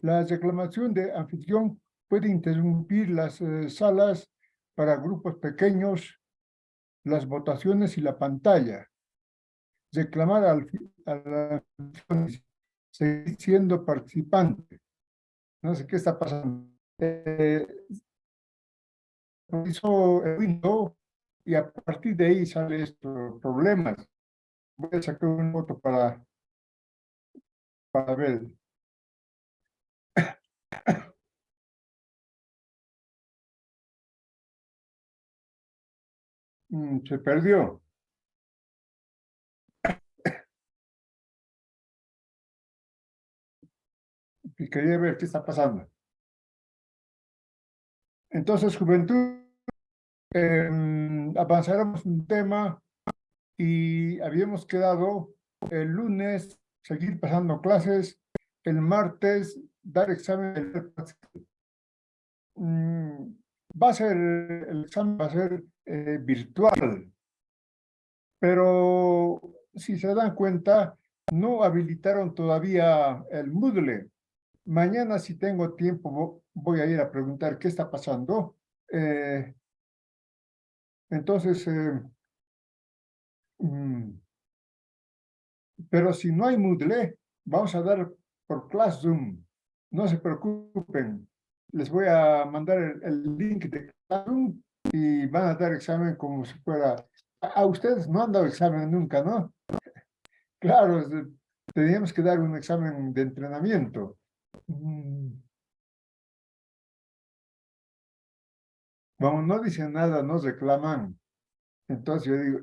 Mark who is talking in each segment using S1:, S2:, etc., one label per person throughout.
S1: La reclamación de anfitrión puede interrumpir las salas para grupos pequeños, las votaciones y la pantalla. Reclamar al anfitrión, seguir siendo participante. No sé qué está pasando. Hizo el Windows y a partir de ahí sale estos problemas. Voy a sacar una foto para ver. Se perdió. Y quería ver qué está pasando. Entonces, juventud, avanzaremos un tema y habíamos quedado el lunes seguir pasando clases, el martes dar examen. Mm, Va a ser, el examen va a ser virtual, pero si se dan cuenta, no habilitaron todavía el Moodle. Mañana, si tengo tiempo, voy a ir a preguntar qué está pasando. Eh, entonces, mm, pero si no hay Moodle, vamos a dar por Classroom. No se preocupen. Les voy a mandar el link de Classroom y van a dar examen como si fuera... A ustedes no han dado examen nunca, ¿no? Claro, teníamos que dar un examen de entrenamiento. Como no dicen nada, no reclaman. Entonces yo digo,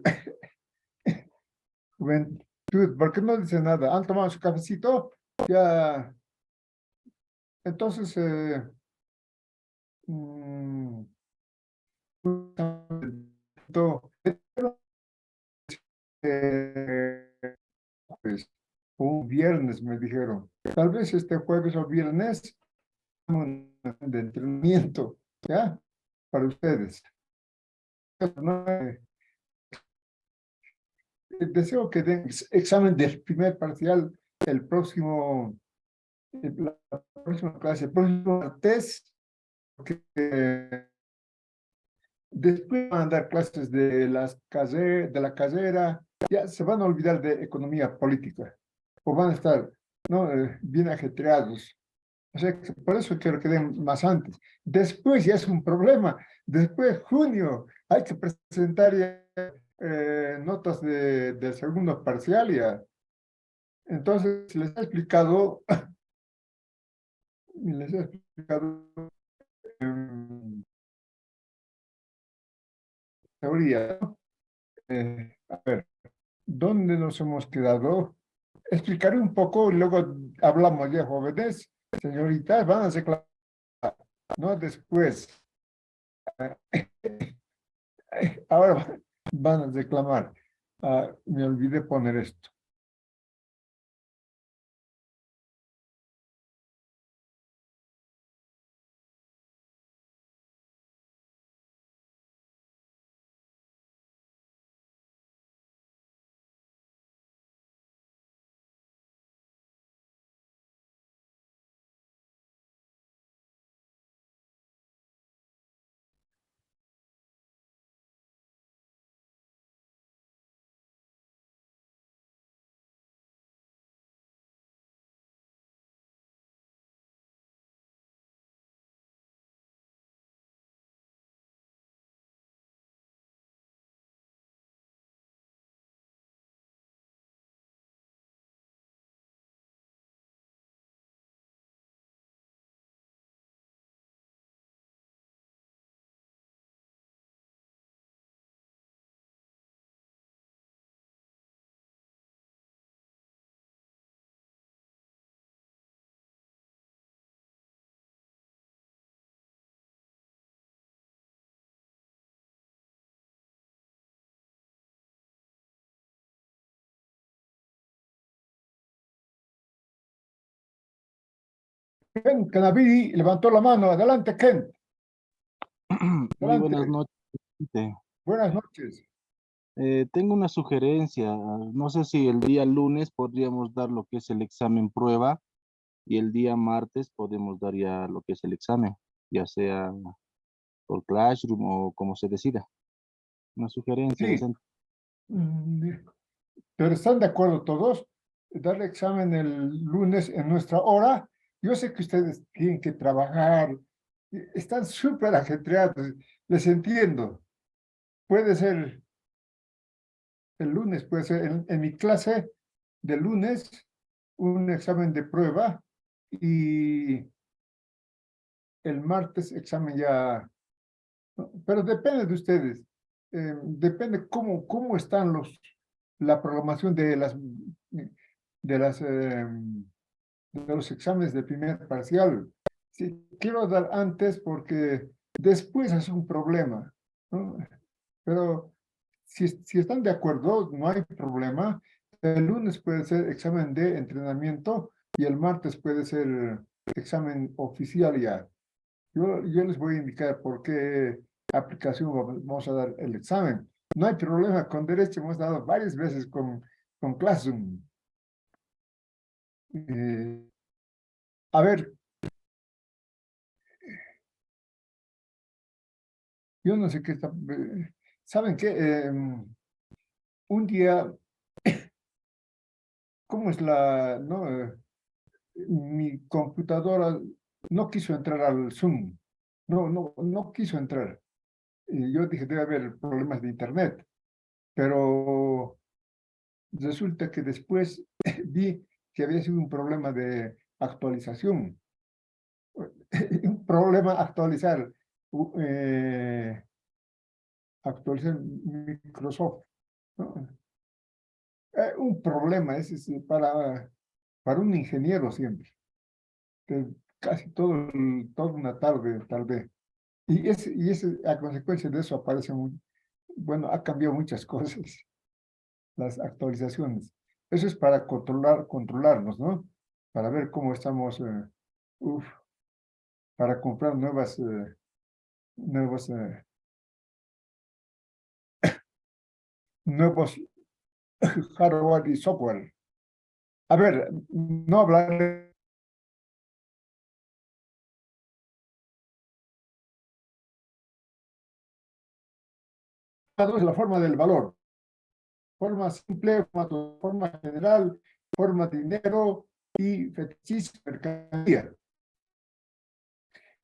S1: juventud, ¿por qué no dicen nada? ¿Han tomado su cafecito? Ya, entonces, mm, eh, pues, un viernes me dijeron, tal vez este jueves o viernes, un de entrenamiento, ¿ya? Para ustedes. No, deseo que den examen del primer parcial el próximo, la próxima clase, el próximo martes, porque después van a dar clases de de la carrera, ya se van a olvidar de economía política, o van a estar, ¿no? Bien ajetreados. O sea, por eso quiero que den más antes. Después ya es un problema. Después, junio, hay que presentar ya, notas del segundo parcial ya. Entonces, les he explicado en teoría, ¿no? A ver, ¿dónde nos hemos quedado? Explicaré un poco y luego hablamos ya, jóvenes. Señoritas, van a reclamar, ¿no? Después. Ahora van a reclamar. Me olvidé poner esto. Ken Canaví levantó la mano. Adelante, Ken.
S2: Muy buenas
S1: Adelante.
S2: noches. Vicente.
S1: Buenas noches.
S2: Tengo una sugerencia. No sé si el día lunes podríamos dar lo que es el examen prueba y el día martes podemos dar ya lo que es el examen, ya sea por Classroom o como se decida. Una sugerencia,
S1: Sí,
S2: Vicente.
S1: mm, pero ¿están de acuerdo todos? Dar examen el lunes en nuestra hora. Yo sé que ustedes tienen que trabajar, están súper ajetreados, les entiendo. Puede ser el lunes, puede ser en mi clase de lunes un examen de prueba y el martes examen ya, ¿no? Pero depende de ustedes, depende cómo están la programación de los exámenes de primer parcial. Sí, quiero dar antes porque después es un problema, ¿no? Pero si están de acuerdo, no hay problema. El lunes puede ser examen de entrenamiento y el martes puede ser examen oficial ya. Yo les voy a indicar por qué aplicación vamos a dar el examen. No hay problema, con derecho hemos dado varias veces con Classroom. Eh, a ver, yo no sé qué está. ¿Saben qué? Un día, ¿cómo es no? Mi computadora no quiso entrar al Zoom. No quiso entrar. Y yo dije, debe haber problemas de internet. Pero resulta que después vi que había sido un problema de actualización. Un problema actualizar Microsoft, ¿no? Un problema es para un ingeniero siempre, que casi toda una tarde tal vez. A consecuencia de eso bueno, ha cambiado muchas cosas, las actualizaciones. Eso es para controlarnos, ¿no? Para ver cómo estamos, uf, para comprar nuevos, nuevos hardware y software. A ver, no hablar de la forma del valor, forma simple, forma general, forma dinero y fetichismo, mercancía.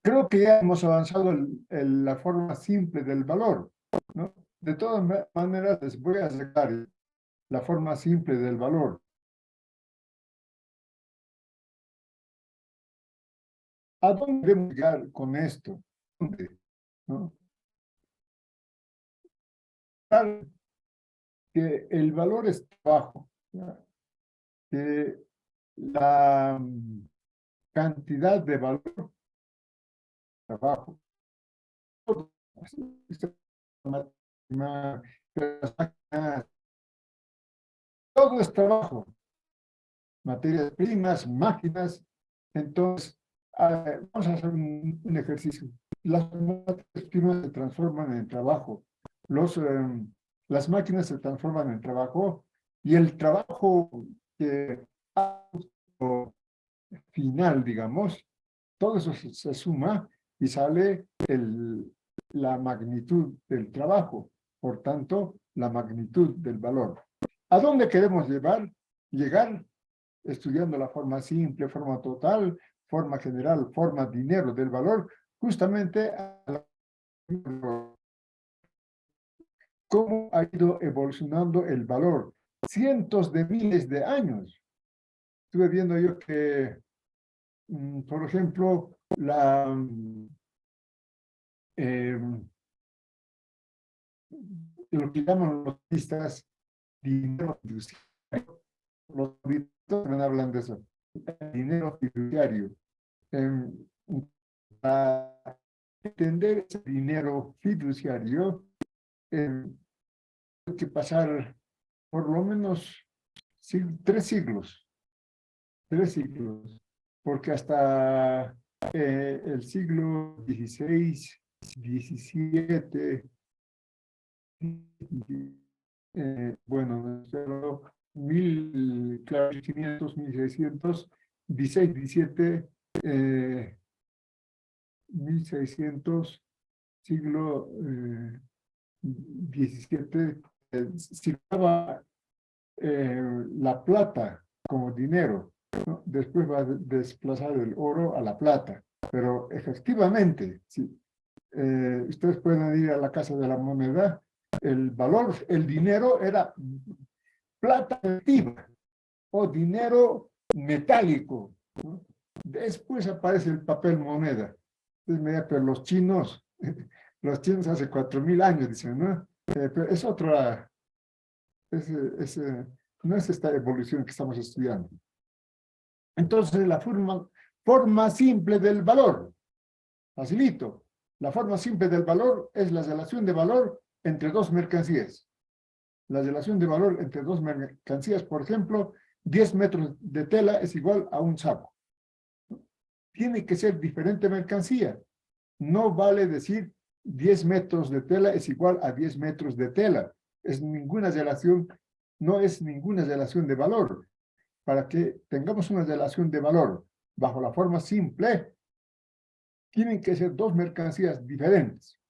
S1: Creo que ya hemos avanzado en la forma simple del valor, ¿no? De todas maneras, les voy a sacar la forma simple del valor. ¿A dónde debemos llegar con esto? ¿Dónde? ¿No? Claro que el valor es trabajo, ¿ya? Que la cantidad de valor, trabajo, todo, todo es trabajo, materias primas, máquinas. Entonces, vamos a hacer un ejercicio. Las materias primas se transforman en trabajo, los, eh, las máquinas se transforman en trabajo y el trabajo que final, digamos, todo eso se suma y sale la magnitud del trabajo, por tanto, la magnitud del valor. ¿A dónde queremos llegar? Estudiando la forma simple, forma total, forma general, forma dinero del valor, justamente cómo ha ido evolucionando el valor. Cientos de miles de años. Estuve viendo yo que, por ejemplo, eh, lo que llaman los listas dinero fiduciario. Los auditores hablan de eso. Dinero fiduciario. Eh, para entender ese dinero fiduciario, hay que pasar por lo menos 3 siglos, 3 siglos, porque hasta el siglo XVI, XVII, bueno, pero 1500, 1600, 16, 17, 1600, siglo XVII, circulaba la plata como dinero, ¿no? Después va a desplazar el oro a la plata, pero efectivamente, si ustedes pueden ir a la Casa de la Moneda, el valor, el dinero era plata activa o dinero metálico, ¿no? Después aparece el papel moneda. Entonces, mira, pero los chinos hace 4000 años, dicen, ¿no? Pero es otra, es, no es esta evolución que estamos estudiando. Entonces, la forma simple del valor, facilito. La forma simple del valor es la relación de valor entre dos mercancías. La relación de valor entre dos mercancías, por ejemplo, 10 metros de tela es igual a un saco. Tiene que ser diferente mercancía. No vale decir 10 metros de tela es igual a 10 metros de tela. Es ninguna relación, no es ninguna relación de valor. Para que tengamos una relación de valor bajo la forma simple, tienen que ser dos mercancías diferentes.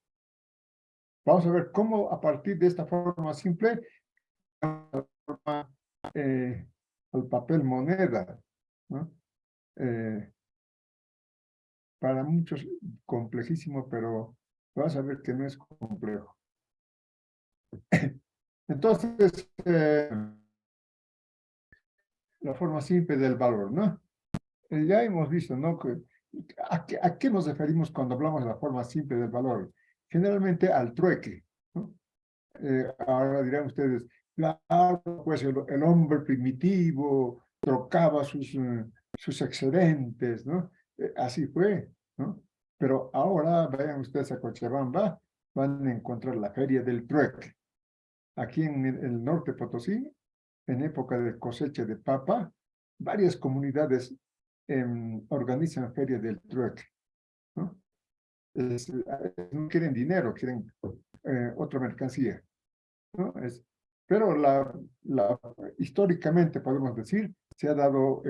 S1: Vamos a ver cómo a partir de esta forma simple, el papel moneda, ¿no? Para muchos complejísimo, pero vas a ver que no es complejo. Entonces, la forma simple del valor, ¿no? Ya hemos visto, ¿no? ¿A qué nos referimos cuando hablamos de la forma simple del valor? Generalmente al trueque, ¿no? Ahora dirán ustedes, claro, pues el hombre primitivo trocaba sus excedentes, ¿no? Así fue, ¿no? Pero ahora vayan ustedes a Cochabamba, van a encontrar la feria del trueque. Aquí en el norte de Potosí, en época de cosecha de papa, varias comunidades organizan feria del trueque, ¿no? No quieren dinero, quieren otra mercancía, ¿no? Pero históricamente, podemos decir, se ha dado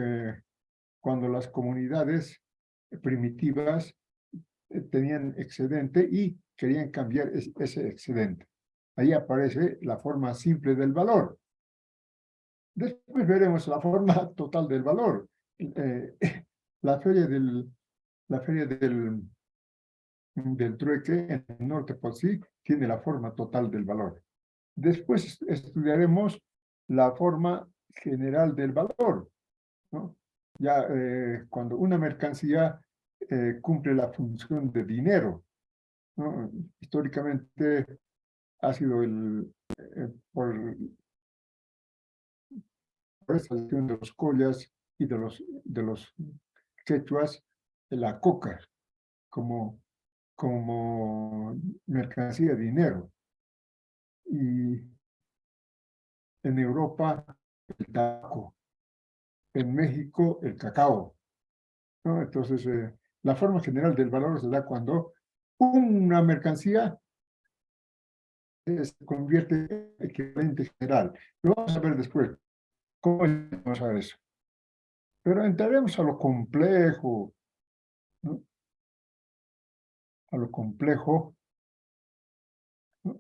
S1: cuando las comunidades primitivas tenían excedente y querían cambiar ese excedente. Ahí aparece la forma simple del valor. Después veremos la forma total del valor. Eh, la feria del trueque en el norte Potosí tiene la forma total del valor. Después estudiaremos la forma general del valor, ¿no? Ya cuando una mercancía cumple la función de dinero, ¿no? Históricamente ha sido por esta cuestión de los collas y de los quechuas, la coca como mercancía de dinero. Y en Europa, el tabaco. En México, el cacao, ¿no? Entonces, la forma general del valor se da cuando una mercancía se convierte en equivalente general. Lo vamos a ver después. ¿Cómo vamos a ver eso? Pero entraremos a lo complejo, ¿no? A lo complejo, ¿no?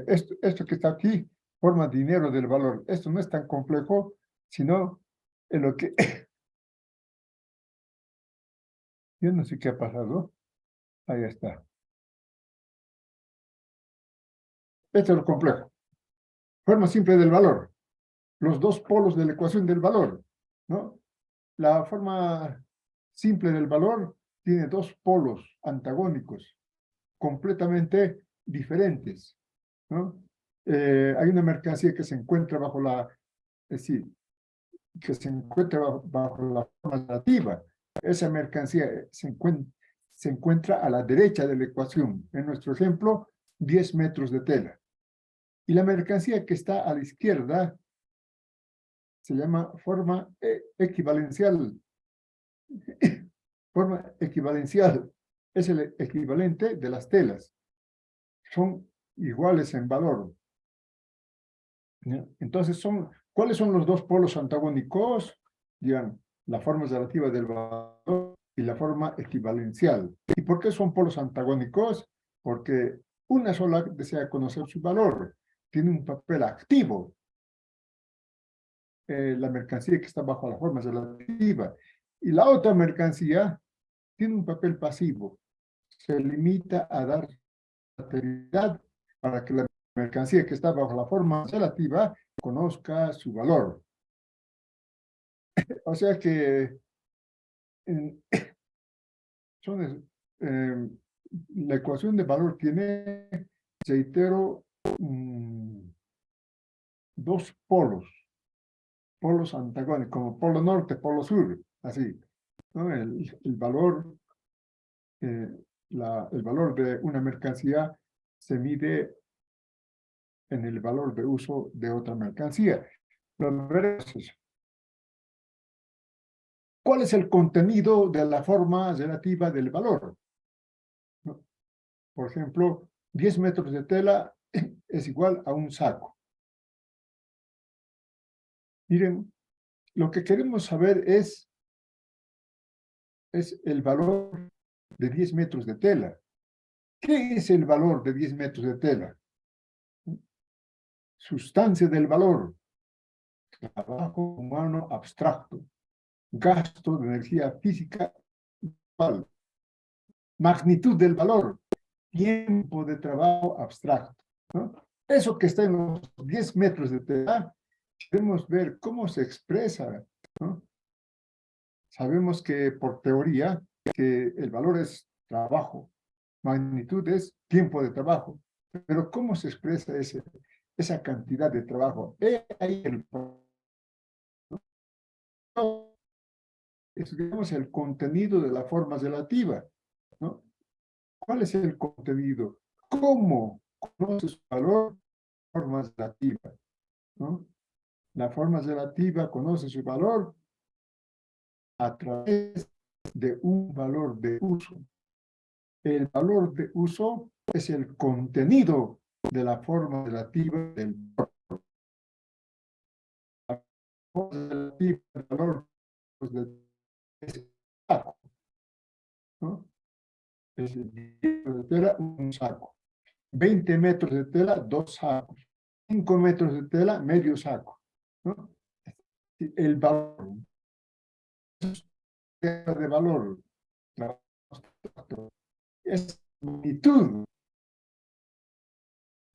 S1: Esto que está aquí forma dinero del valor. Esto no es tan complejo, sino en lo que yo no sé qué ha pasado. Ahí está. Esto es lo complejo. Forma simple del valor. Los dos polos de la ecuación del valor, ¿no? La forma simple del valor tiene dos polos antagónicos, completamente diferentes, ¿no? Hay una mercancía que se encuentra es decir, que se encuentra bajo la forma relativa. Esa mercancía se encuentra a la derecha de la ecuación. En nuestro ejemplo, 10 metros de tela. Y la mercancía que está a la izquierda se llama forma equivalencial. Forma equivalencial es el equivalente de las telas. Son iguales en valor. ¿Ya? Entonces, ¿cuáles son los dos polos antagónicos? Digan, la forma relativa del valor y la forma equivalencial. ¿Y por qué son polos antagónicos? Porque una sola desea conocer su valor, tiene un papel activo, la mercancía que está bajo la forma relativa, y la otra mercancía tiene un papel pasivo, se limita a dar utilidad para que la mercancía que está bajo la forma relativa conozca su valor. O sea que eh, son, la ecuación de valor tiene, reitero, dos polos antagónicos, como polo norte, polo sur, así, ¿no? El valor, eh, el valor de una mercancía se mide en el valor de uso de otra mercancía. Pero ¿cuál es el contenido de la forma relativa del valor? ¿No? Por ejemplo, 10 metros de tela es igual a un saco. Miren, lo que queremos saber es el valor de 10 metros de tela. ¿Qué es el valor de 10 metros de tela? Sustancia del valor, trabajo humano abstracto, gasto de energía física, magnitud del valor, tiempo de trabajo abstracto, ¿no? Eso que está en los 10 metros de tela, queremos ver cómo se expresa, ¿no? Sabemos que por teoría que el valor es trabajo, magnitud es tiempo de trabajo, pero ¿cómo se expresa esa cantidad de trabajo? Ahí estudiamos el contenido de la forma relativa, ¿no? ¿Cuál es el contenido? ¿Cómo conoce su valor? Forma relativa, ¿no? La forma relativa conoce su valor a través de un valor de uso. El valor de uso es el contenido de la forma relativa del valor. La forma relativa del valor pues, es el saco, ¿no? Es el metro de tela, un saco. 20 metros de tela, dos sacos. 5 metros de tela, medio saco, ¿no? El valor de valor es magnitud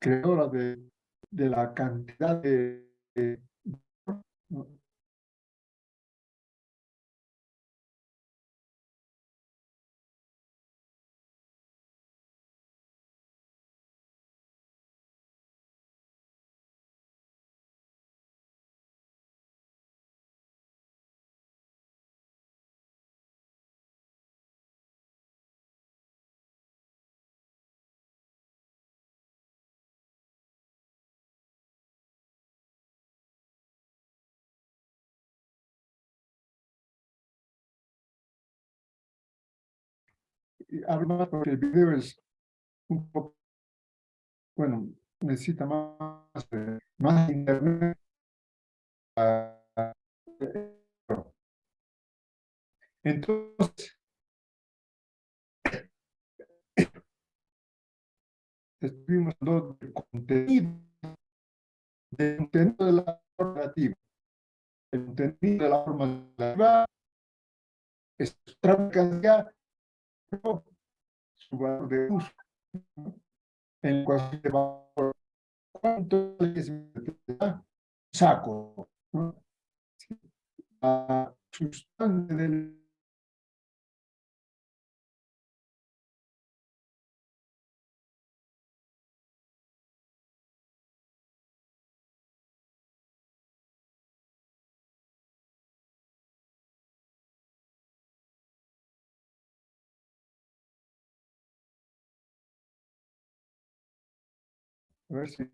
S1: creadora de la cantidad de ¿no? Hablo más porque el video es un poco, bueno, necesita más internet. Entonces, estuvimos hablando del contenido de la forma relativa. El contenido de la forma relativa es otra mercancía, pero su valor de uso. En cuestión de valor, ¿cuánto es saco? ¿No? La sustancia del a ver si.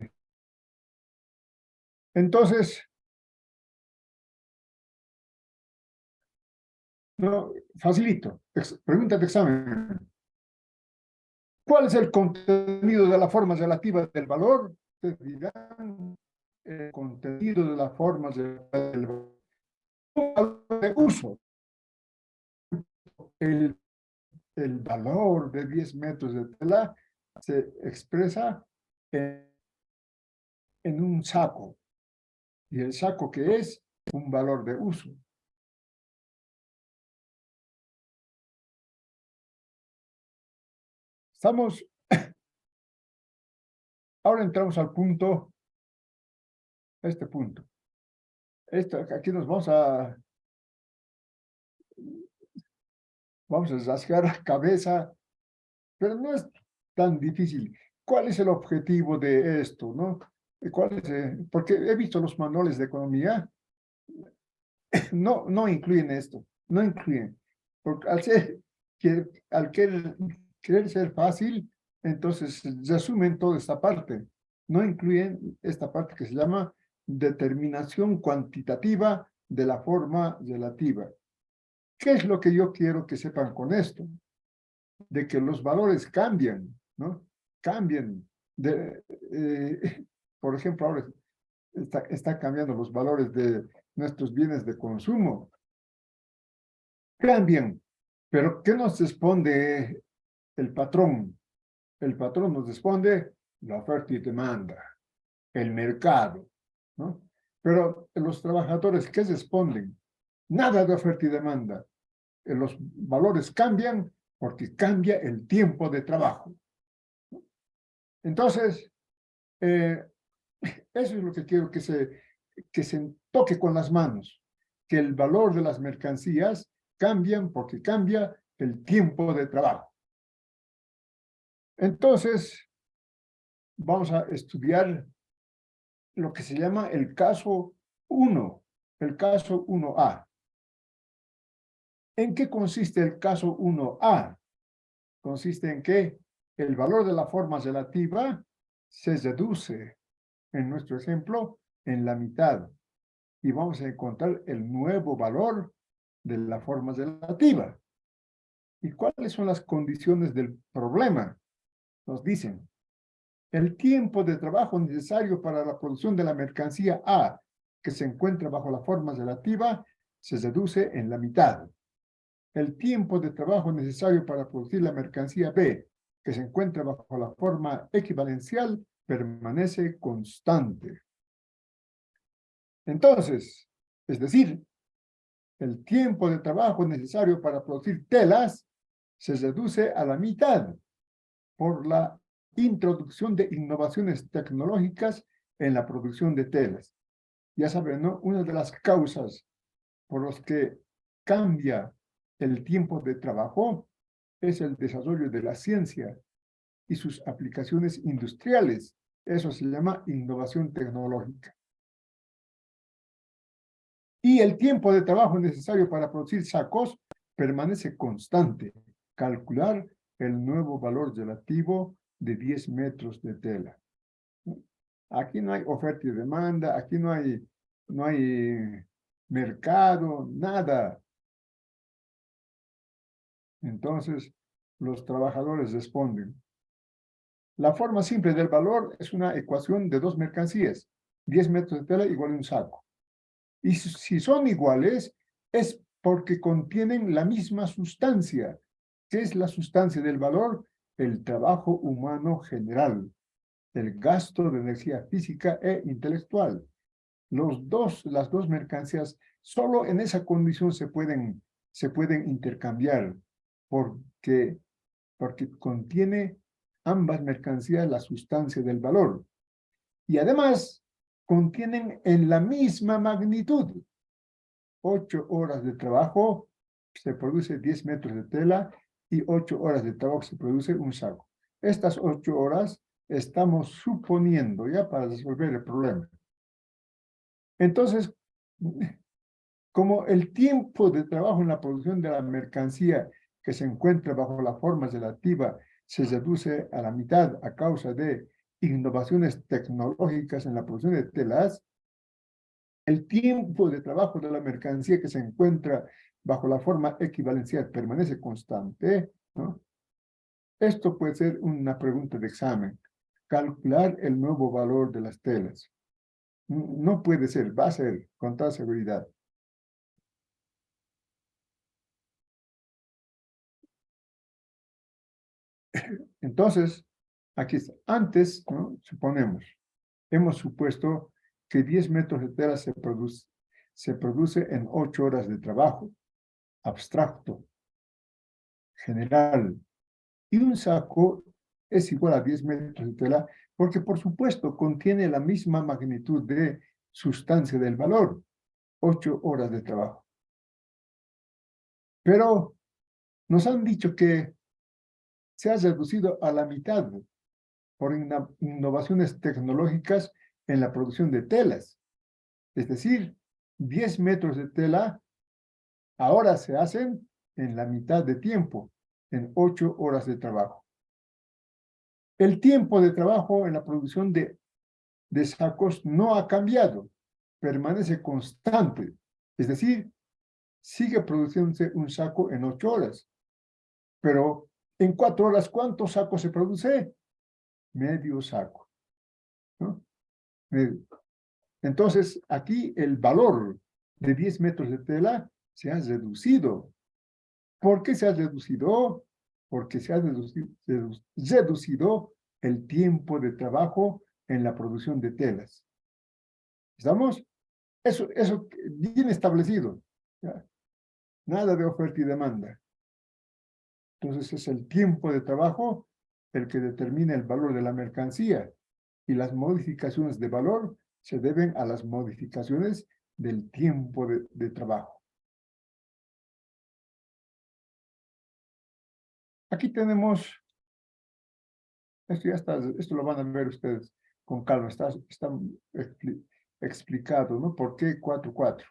S1: Entonces, no, facilito. Pregunta de examen. ¿Cuál es el contenido de la forma relativa del valor? Ustedes dirán, el contenido de la forma relativa del valor de uso. El, el valor de 10 metros de tela se expresa en un saco. ¿Y el saco qué es? Un valor de uso. Estamos, ahora entramos al punto, este punto. Aquí nos vamos a rascar la cabeza, pero no es tan difícil. ¿Cuál es el objetivo de esto, no? ¿Cuál es, porque he visto los manuales de economía, no incluyen esto, no incluyen. Porque al querer ser fácil, entonces resumen toda esta parte. No incluyen esta parte que se llama determinación cuantitativa de la forma relativa. ¿Qué es lo que yo quiero que sepan con esto? De que los valores cambian, ¿no? Cambian. Por ejemplo, ahora está cambiando los valores de nuestros bienes de consumo. Cambian. Pero ¿qué nos responde el patrón? El patrón nos responde la oferta y demanda, el mercado, ¿no? Pero los trabajadores, ¿qué responden? Nada de oferta y demanda. Los valores cambian porque cambia el tiempo de trabajo. Entonces, eso es lo que quiero que se toque con las manos, que el valor de las mercancías cambian porque cambia el tiempo de trabajo. Entonces, vamos a estudiar lo que se llama el caso 1, el caso 1A. ¿En qué consiste el caso 1A? Consiste en que el valor de la forma relativa se reduce, en nuestro ejemplo, en la mitad. Y vamos a encontrar el nuevo valor de la forma relativa. ¿Y cuáles son las condiciones del problema? Nos dicen, el tiempo de trabajo necesario para la producción de la mercancía A, que se encuentra bajo la forma relativa, se reduce en la mitad. El tiempo de trabajo necesario para producir la mercancía B, que se encuentra bajo la forma equivalencial, permanece constante. Entonces, es decir, el tiempo de trabajo necesario para producir telas se reduce a la mitad por la introducción de innovaciones tecnológicas en la producción de telas. Ya saben, ¿no? Una de las causas por las que cambia el tiempo de trabajo es el desarrollo de la ciencia y sus aplicaciones industriales. Eso se llama innovación tecnológica. Y el tiempo de trabajo necesario para producir sacos permanece constante. Calcular el nuevo valor relativo de 10 metros de tela. Aquí no hay oferta y demanda, aquí no hay mercado, nada. Entonces, los trabajadores responden. La forma simple del valor es una ecuación de dos mercancías. 10 metros de tela igual a un saco. Y si son iguales, es porque contienen la misma sustancia. ¿Qué es la sustancia del valor? El trabajo humano general, el gasto de energía física e intelectual. Las dos mercancías, solo en esa condición se pueden intercambiar, porque, porque contiene ambas mercancías la sustancia del valor. Y además, contienen en la misma magnitud. 8 horas de trabajo, se produce 10 metros de tela, y 8 horas de trabajo se produce un saco. Estas 8 horas estamos suponiendo ya para resolver el problema. Entonces, como el tiempo de trabajo en la producción de la mercancía que se encuentra bajo la forma relativa se reduce a la mitad a causa de innovaciones tecnológicas en la producción de telas, el tiempo de trabajo de la mercancía que se encuentra bajo la forma equivalencial permanece constante, ¿no? Esto puede ser una pregunta de examen. Calcular el nuevo valor de las telas. No puede ser, va a ser, con toda seguridad. Entonces, aquí está. Antes, ¿no? Suponemos, hemos supuesto que 10 metros de tela se produce en 8 horas de trabajo, abstracto, general. Y un saco es igual a 10 metros de tela, porque por supuesto contiene la misma magnitud de sustancia del valor, 8 horas de trabajo. Pero nos han dicho que se ha reducido a la mitad por innovaciones tecnológicas en la producción de telas. Es decir, 10 metros de tela ahora se hacen en la mitad de tiempo, en 8 horas de trabajo. El tiempo de trabajo en la producción de sacos no ha cambiado, permanece constante. Es decir, sigue produciéndose un saco en 8 horas. Pero en 4 horas, ¿cuántos sacos se produce? Medio saco, ¿no? Entonces, aquí el valor de 10 metros de tela se ha reducido. ¿Por qué se ha reducido? Porque se ha reducido el tiempo de trabajo en la producción de telas. ¿Estamos? Eso bien establecido. ¿Ya? Nada de oferta y demanda. Entonces es el tiempo de trabajo el que determina el valor de la mercancía y las modificaciones de valor se deben a las modificaciones del tiempo de trabajo. Aquí tenemos, esto ya está, esto lo van a ver ustedes con calma, está explicado, ¿no? ¿Por qué 4, 4?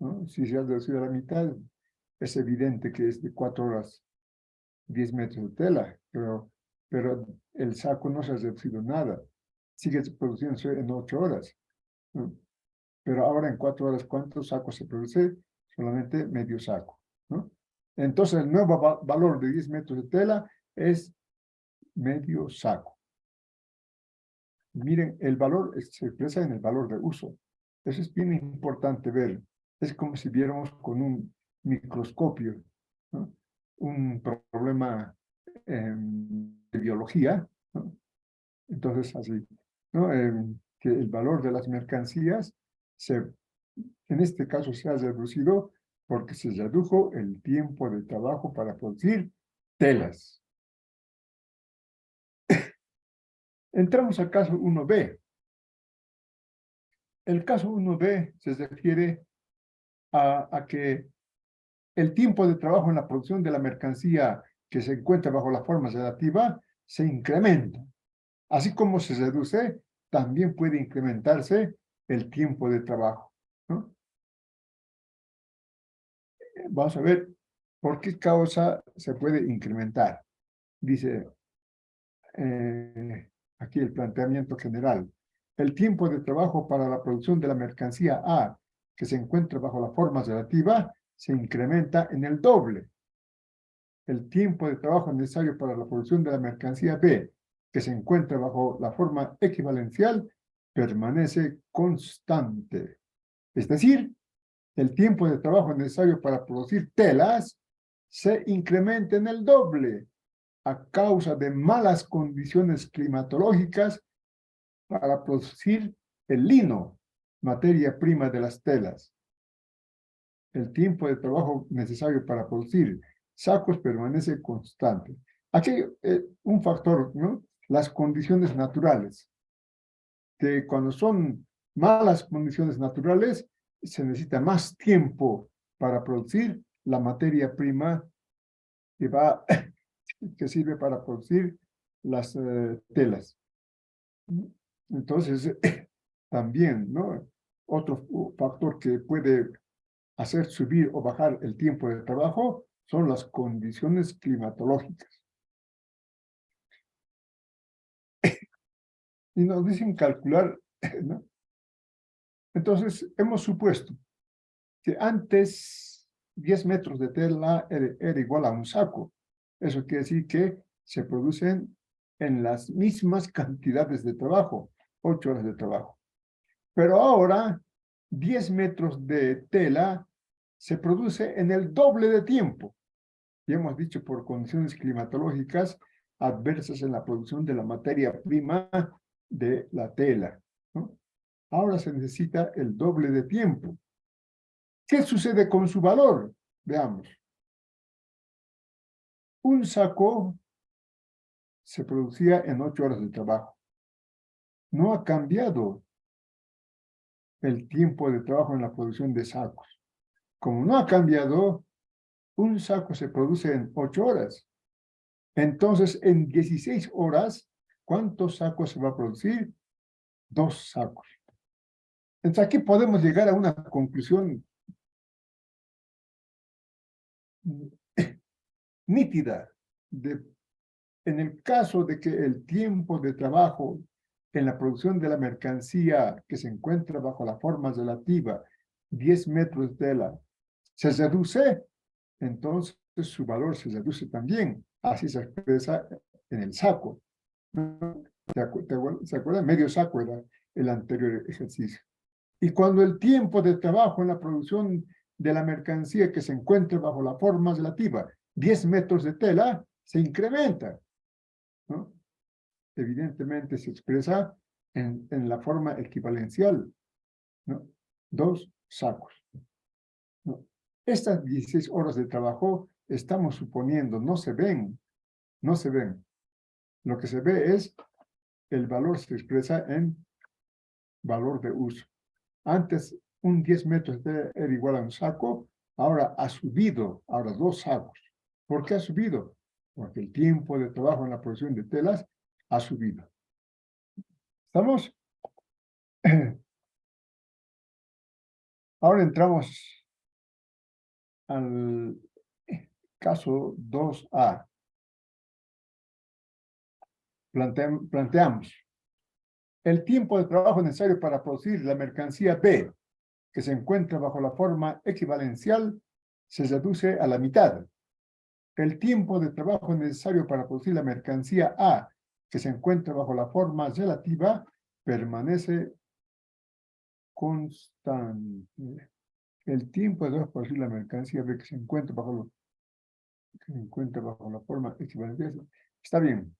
S1: ¿No? Si se ha reducido a la mitad, es evidente que es de 4 horas 10 metros de tela, pero el saco no se ha reducido nada, sigue produciéndose en 8 horas, ¿no? Pero ahora en 4 horas, ¿cuántos sacos se produce? Solamente medio saco, ¿no? Entonces el nuevo valor de 10 metros de tela es medio saco. Miren, el valor se expresa en el valor de uso. Eso es bien importante ver. Es como si viéramos con un microscopio, ¿no? Un problema de biología, ¿no? Entonces, así, ¿no? Que el valor de las mercancías, en este caso, se ha reducido porque se redujo el tiempo de trabajo para producir telas. Entramos al caso 1B. El caso 1B se refiere a que el tiempo de trabajo en la producción de la mercancía que se encuentra bajo la forma relativa se incrementa. Así como se reduce, también puede incrementarse el tiempo de trabajo, ¿no? Vamos a ver por qué causa se puede incrementar. Dice aquí el planteamiento general. El tiempo de trabajo para la producción de la mercancía A, que se encuentra bajo la forma relativa, se incrementa en el doble. El tiempo de trabajo necesario para la producción de la mercancía B, que se encuentra bajo la forma equivalencial, permanece constante. Es decir, el tiempo de trabajo necesario para producir telas se incrementa en el doble a causa de malas condiciones climatológicas para producir el lino, materia prima de las telas. El tiempo de trabajo necesario para producir sacos permanece constante. Aquí un factor, ¿no? Las condiciones naturales, que cuando son malas condiciones naturales, se necesita más tiempo para producir la materia prima que sirve para producir las telas. Entonces, también, ¿no? Otro factor que puede hacer subir o bajar el tiempo de trabajo son las condiciones climatológicas. Y nos dicen calcular, ¿no? Entonces, hemos supuesto que antes 10 metros de tela era igual a un saco. Eso quiere decir que se producen en las mismas cantidades de trabajo, 8 horas de trabajo. Pero ahora, 10 metros de tela se produce en el doble de tiempo. Y hemos dicho por condiciones climatológicas adversas en la producción de la materia prima de la tela, ¿no? Ahora se necesita el doble de tiempo. ¿Qué sucede con su valor? Veamos. Un saco se producía en 8 horas de trabajo. No ha cambiado el tiempo de trabajo en la producción de sacos. Como no ha cambiado, un saco se produce en 8 horas. Entonces, en 16 horas, ¿cuántos sacos se va a producir? 2 sacos. Entonces, aquí podemos llegar a una conclusión nítida. En el caso de que el tiempo de trabajo en la producción de la mercancía que se encuentra bajo la forma relativa, 10 metros de tela, se reduce, entonces su valor se reduce también. Así se expresa en el saco. ¿Se acuerdan? Medio saco era el anterior ejercicio. Y cuando el tiempo de trabajo en la producción de la mercancía que se encuentra bajo la forma relativa, 10 metros de tela, se incrementa, ¿no? Evidentemente se expresa en la forma equivalencial, ¿no? 2 sacos, ¿no? Estas 16 horas de trabajo estamos suponiendo, no se ven, no se ven. Lo que se ve es el valor se expresa en valor de uso. Antes, un 10 metros era igual a un saco, ahora ha subido, ahora 2 sacos. ¿Por qué ha subido? Porque el tiempo de trabajo en la producción de telas ha subido. ¿Estamos? Ahora entramos al caso 2A. Planteamos el tiempo de trabajo necesario para producir la mercancía B, que se encuentra bajo la forma equivalencial, se reduce a la mitad. El tiempo de trabajo necesario para producir la mercancía A, que se encuentra bajo la forma relativa, permanece constante. El tiempo de trabajo para producir la mercancía B, que se encuentra bajo la forma equivalente, está bien.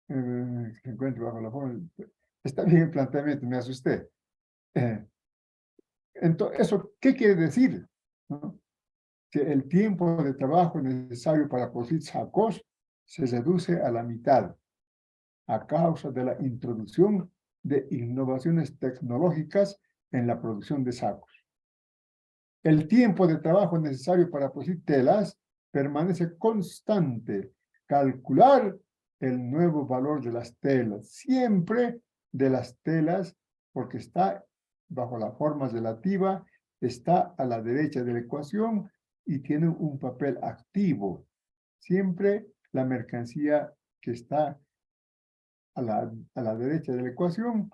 S1: Se encuentra bajo la forma. Está bien el planteamiento, me asusté. Entonces, ¿eso qué quiere decir? ¿No? Que el tiempo de trabajo necesario para producir sacos se reduce a la mitad a causa de la introducción de innovaciones tecnológicas en la producción de sacos. El tiempo de trabajo necesario para producir telas permanece constante. Calcular el nuevo valor de las telas, siempre de las telas, porque está bajo la forma relativa, está a la derecha de la ecuación y tiene un papel activo. Siempre la mercancía que está a la derecha de la ecuación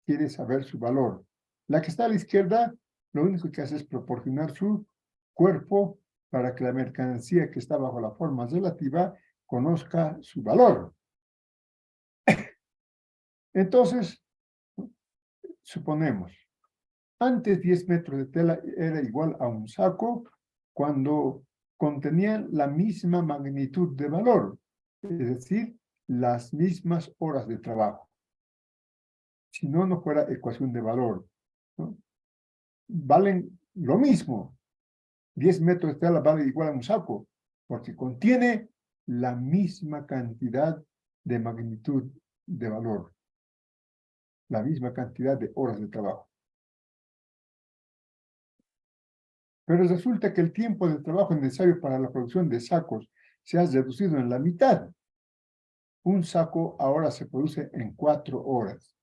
S1: quiere saber su valor. La que está a la izquierda, lo único que hace es proporcionar su cuerpo para que la mercancía que está bajo la forma relativa conozca su valor. Entonces, suponemos, antes 10 metros de tela era igual a un saco cuando contenían la misma magnitud de valor, es decir, las mismas horas de trabajo. Si no, no fuera ecuación de valor, ¿no? Valen lo mismo. 10 metros de tela vale igual a un saco, porque contiene la misma cantidad de magnitud de valor, la misma cantidad de horas de trabajo. Pero resulta que el tiempo de trabajo necesario para la producción de sacos se ha reducido en la mitad. Un saco ahora se produce en 4 horas.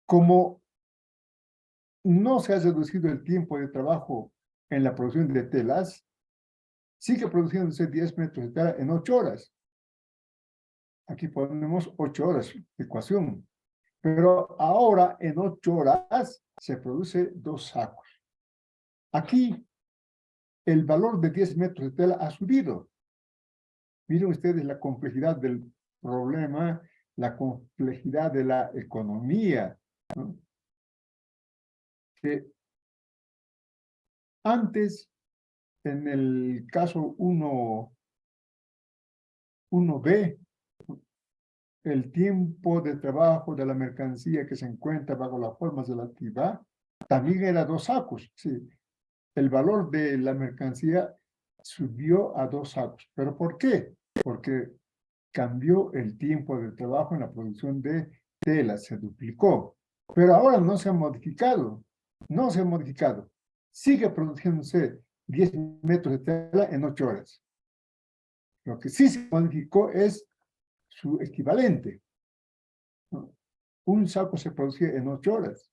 S1: Como no se ha reducido el tiempo de trabajo en la producción de telas, sigue produciéndose 10 metros de tela en 8 horas. Aquí ponemos 8 horas, ecuación. Pero ahora en 8 horas se produce 2 sacos. Aquí el valor de 10 metros de tela ha subido. Miren ustedes la complejidad del problema, la complejidad de la economía, ¿no? Que antes, en el caso 1B, el tiempo de trabajo de la mercancía que se encuentra bajo la forma relativa también era 2 sacos. Sí. El valor de la mercancía subió a 2 sacos. ¿Pero por qué? Porque cambió el tiempo de trabajo en la producción de tela, se duplicó. Pero ahora no se ha modificado, no se ha modificado. Sigue produciéndose 10 metros de tela en 8 horas. Lo que sí se modificó es su equivalente, ¿no? Un saco se producía en 8 horas,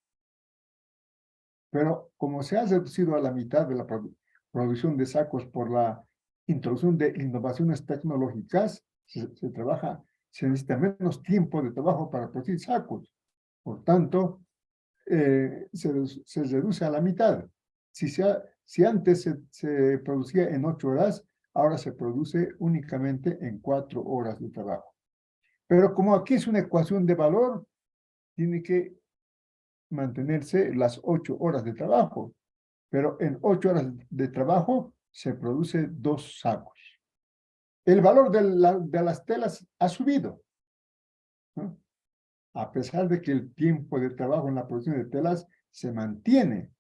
S1: pero como se ha reducido a la mitad de la producción de sacos por la introducción de innovaciones tecnológicas, se necesita menos tiempo de trabajo para producir sacos. Por tanto, se reduce a la mitad. Si antes se producía en 8 horas, ahora se produce únicamente en 4 horas de trabajo. Pero como aquí es una ecuación de valor, tiene que mantenerse las 8 horas de trabajo. Pero en 8 horas de trabajo se produce 2 sacos. El valor de las telas ha subido, ¿no? A pesar de que el tiempo de trabajo en la producción de telas se mantiene.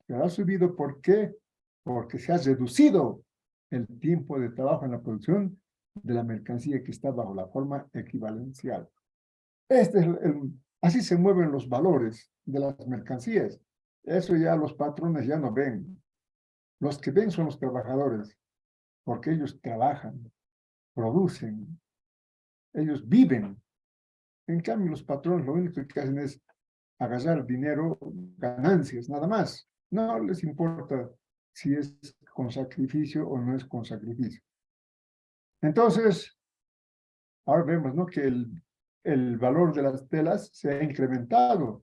S1: Pero ha subido, ¿por qué? Porque se ha reducido el tiempo de trabajo en la producción de la mercancía que está bajo la forma equivalencial. Así se mueven los valores de las mercancías. Eso ya los patrones ya no ven. Los que ven son los trabajadores, porque ellos trabajan, producen, ellos viven. En cambio, los patrones lo único que hacen es agarrar dinero, ganancias, nada más. No les importa si es con sacrificio o no es con sacrificio. Entonces, ahora vemos, ¿no?, que el valor de las telas se ha incrementado.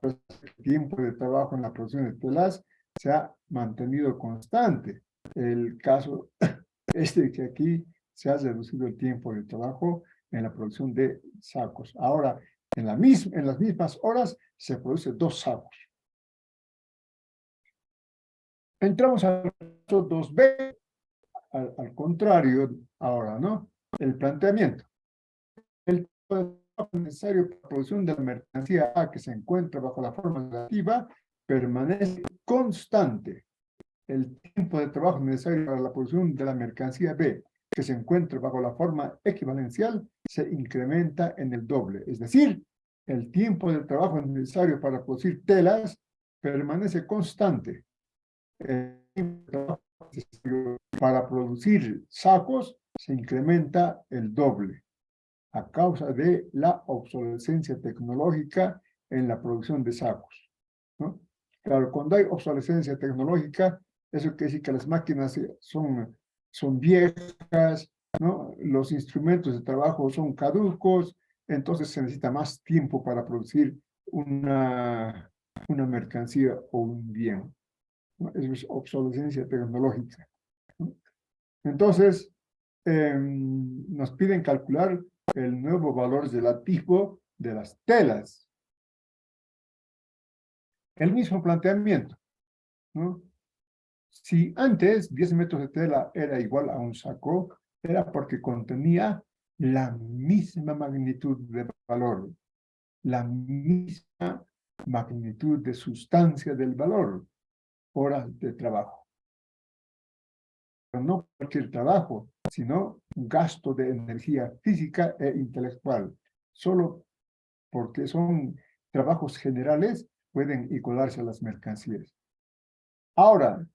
S1: El tiempo de trabajo en la producción de telas se ha mantenido constante. El caso que aquí se ha reducido el tiempo de trabajo en la producción de sacos. Ahora, en las mismas horas se produce 2 sacos. Entramos al caso 2B, al contrario ahora, ¿no? El planteamiento. El tiempo de trabajo necesario para la producción de la mercancía A que se encuentra bajo la forma relativa permanece constante. El tiempo de trabajo necesario para la producción de la mercancía B que se encuentra bajo la forma equivalencial se incrementa en el doble. Es decir, el tiempo de trabajo necesario para producir telas permanece constante. El tiempo de trabajo necesario para producir sacos se incrementa el doble a causa de la obsolescencia tecnológica en la producción de sacos, ¿no? Claro, cuando hay obsolescencia tecnológica, eso quiere decir que las máquinas son viejas, ¿no? Los instrumentos de trabajo son caducos, entonces se necesita más tiempo para producir una mercancía o un bien, ¿no? Eso es obsolescencia tecnológica, ¿no? Entonces, nos piden calcular el nuevo valor relativo de las telas. El mismo planteamiento, ¿no? Si antes 10 metros de tela era igual a un saco, era porque contenía la misma magnitud de valor, la misma magnitud de sustancia del valor, horas de trabajo. Pero no cualquier trabajo, sino un gasto de energía física e intelectual. Solo porque son trabajos generales, pueden igualarse a las mercancías. Ahora,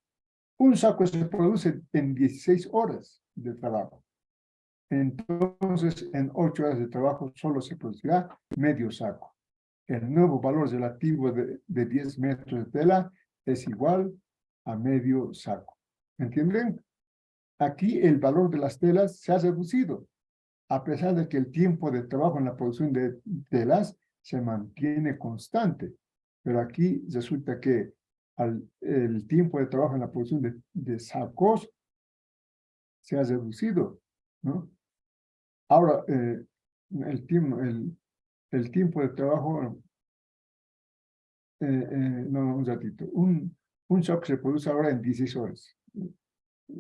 S1: un saco se produce en 16 horas de trabajo. Entonces, en 8 horas de trabajo solo se producirá medio saco. El nuevo valor relativo de 10 metros de tela es igual a medio saco. ¿Entienden? Aquí el valor de las telas se ha reducido, a pesar de que el tiempo de trabajo en la producción de telas se mantiene constante. Pero aquí resulta que el tiempo de trabajo en la producción de sacos se ha reducido, ¿no? Ahora, el tiempo de trabajo, no, un ratito, un saco se produce ahora en 16 horas.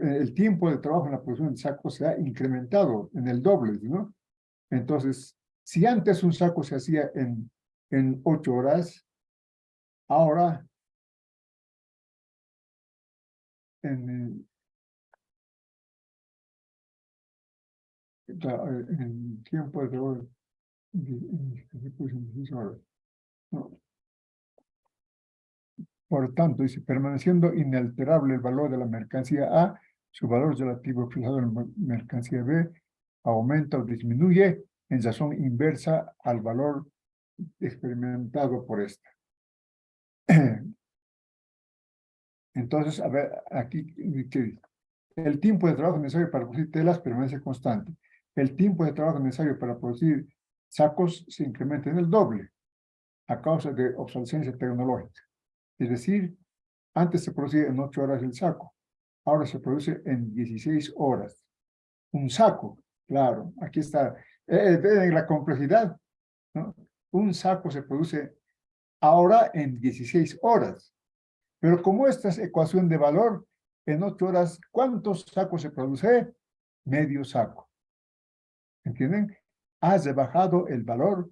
S1: El tiempo de trabajo en la producción de sacos se ha incrementado en el doble, ¿no? Entonces, si antes un saco se hacía en 8 horas, ahora en tiempo de trabajo en 16 horas, ¿no? Por tanto, dice, permaneciendo inalterable el valor de la mercancía A, su valor relativo fijado en la mercancía B aumenta o disminuye en razón inversa al valor experimentado por esta. Entonces, a ver, aquí, ¿qué dice? El tiempo de trabajo necesario para producir telas permanece constante. El tiempo de trabajo necesario para producir sacos se incrementa en el doble a causa de obsolescencia tecnológica. Es decir, antes se producía en 8 horas el saco, ahora se produce en 16 horas. Un saco, claro, aquí está la complejidad, ¿no? Un saco se produce ahora en 16 horas. Pero como esta es ecuación de valor, en 8 horas, ¿cuántos sacos se produce? Medio saco. ¿Entienden? Has rebajado el valor